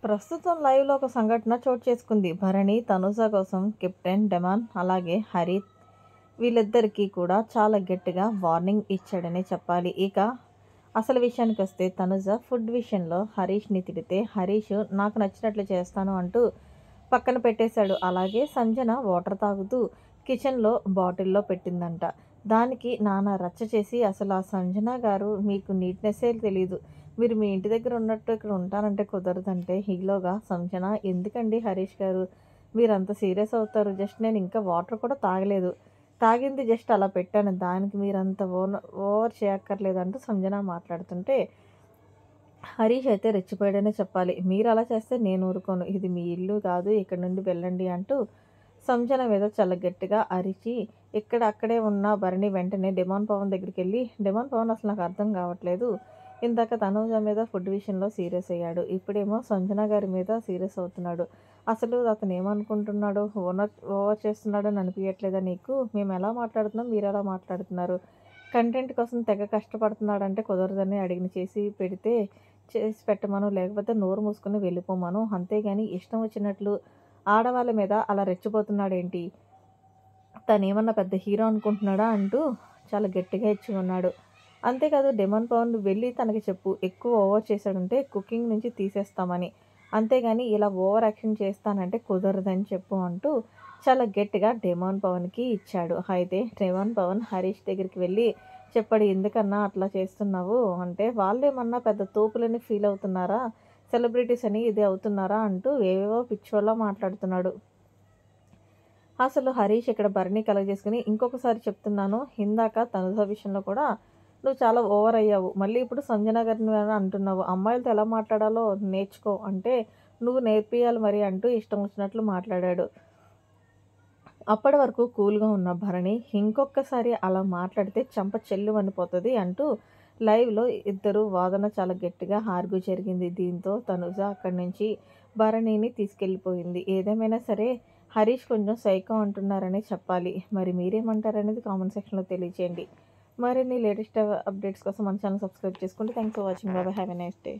ప్రస్తుతం లైవ్‌లో ఒక సంఘటన చోటు చేసుకుంది. భరణి, తనూజ కోసం కెప్టెన్ డెమాన్ అలాగే హరి వీళ్ళిద్దరికీ కూడా చాలా గట్టిగా వార్నింగ్ ఇచ్చాడనే చెప్పాలి. ఇక అసలు విషయానికొస్తే తనుజ ఫుడ్ విషయంలో హరీష్‌ని తిడితే హరీష్ నాకు నచ్చినట్లు చేస్తాను అంటూ పక్కన పెట్టేశాడు. అలాగే సంజన వాటర్ తాగుతూ కిచెన్‌లో బాటిల్‌లో పెట్టిందంట. దానికి నాన్న రచ్చ చేసి అసలు ఆ సంజన గారు మీకు నీట్‌నెస్సే తెలీదు. మీరు మీ ఇంటి దగ్గర ఉన్నట్టు ఇక్కడ ఉంటానంటే కుదరదంటే ఈలోగా సంజన ఎందుకండి హరీష్ గారు మీరంత సీరియస్ అవుతారు. జస్ట్ నేను ఇంకా వాటర్ కూడా తాగలేదు. తాగింది జస్ట్ అలా పెట్టాను. దానికి మీరంత ఓవర్ చేయక్కర్లేదంటూ సంజన మాట్లాడుతుంటే హరీష్ అయితే రెచ్చిపోయాడనే చెప్పాలి. మీరలా చేస్తే నేను ఊరుకోను. ఇది మీ ఇల్లు కాదు. ఇక్కడి నుండి వెళ్ళండి అంటూ సంజన మీద చాలా గట్టిగా అరిచి ఇక్కడ అక్కడే ఉన్న భరణి వెంటనే డెమాన్ పవన్ దగ్గరికెళ్ళి డెమాన్ పవన్ అసలు నాకు అర్థం కావట్లేదు. ఇందాక తనూజ మీద ఫుడ్ విషయంలో సీరియస్ అయ్యాడు. ఇప్పుడేమో సంజన గారి మీద సీరియస్ అవుతున్నాడు. అసలు అతను ఏమనుకుంటున్నాడో ఓవర్ చేస్తున్నాడని అనిపియట్లేదా నీకు? మేము ఎలా మాట్లాడుతున్నాం మీరెలా మాట్లాడుతున్నారు? కంటెంట్ కోసం తెగ కష్టపడుతున్నాడంటే కుదరదని అడిగిన చేసి పెట్టమను. లేకపోతే నోరు మూసుకొని వెళ్ళిపోమను. అంతేగాని ఇష్టం వచ్చినట్లు ఆడవాళ్ళ మీద అలా రెచ్చిపోతున్నాడేంటి? తనేమన్నా పెద్ద హీరో అనుకుంటున్నాడా? అంటూ చాలా గట్టిగా ఇచ్చుకున్నాడు. అంతేకాదు డెమాన్ పవన్ నువ్వు వెళ్ళి తనకి చెప్పు. ఎక్కువ ఓవర్ చేశాడంటే కుకింగ్ నుంచి తీసేస్తామని. అంతేగాని ఇలా ఓవర్ యాక్షన్ చేస్తానంటే కుదరదని చెప్పు అంటూ చాలా గట్టిగా డెమాన్ పవన్‌కి ఇచ్చాడు. అయితే డెమాన్ పవన్ హరీష్ దగ్గరికి వెళ్ళి చెప్పాడు. ఎందుకన్నా అట్లా చేస్తున్నావు? అంటే వాళ్ళేమన్నా పెద్ద తోపులని ఫీల్ అవుతున్నారా? సెలబ్రిటీస్ అని ఇది అవుతున్నారా? అంటూ ఏవేవో పిచ్చోల్లా మాట్లాడుతున్నాడు. అసలు హరీష్ ఇక్కడ భరణి కలగజేసుకొని ఇంకొకసారి చెప్తున్నాను. ఇందాక తనుజ విషయంలో కూడా నువ్వు చాలా ఓవర్ అయ్యావు. మళ్ళీ ఇప్పుడు సంజన గారిని అంటున్నావు. అమ్మాయిలతో ఎలా మాట్లాడాలో నేర్చుకో అంటే నువ్వు నేర్పియాలి మరి అంటూ ఇష్టం వచ్చినట్లు మాట్లాడాడు. అప్పటి వరకు కూల్‌గా ఉన్న భరణి ఇంకొక్కసారి అలా మాట్లాడితే చెంప చెల్లుమనిపోతది అంటూ లైవ్‌లో ఇద్దరు వాదన చాలా గట్టిగా ఆర్గ్యూ జరిగింది. దీంతో తనుజ అక్కడి నుంచి భరణిని తీసుకెళ్ళిపోయింది. ఏదేమైనా సరే హరీష్ కొంచెం సైకో అంటున్నారనే చెప్పాలి. మరి మీరేమంటారనేది కామెంట్ సెక్షన్‌లో తెలియజేయండి. మరిన్ని లేటెస్ట్ అప్డేట్స్ కోసం మన ఛానల్ సబ్స్క్రైబ్ చేసుకోండి. Thanks for watching. By by. Have a nice day.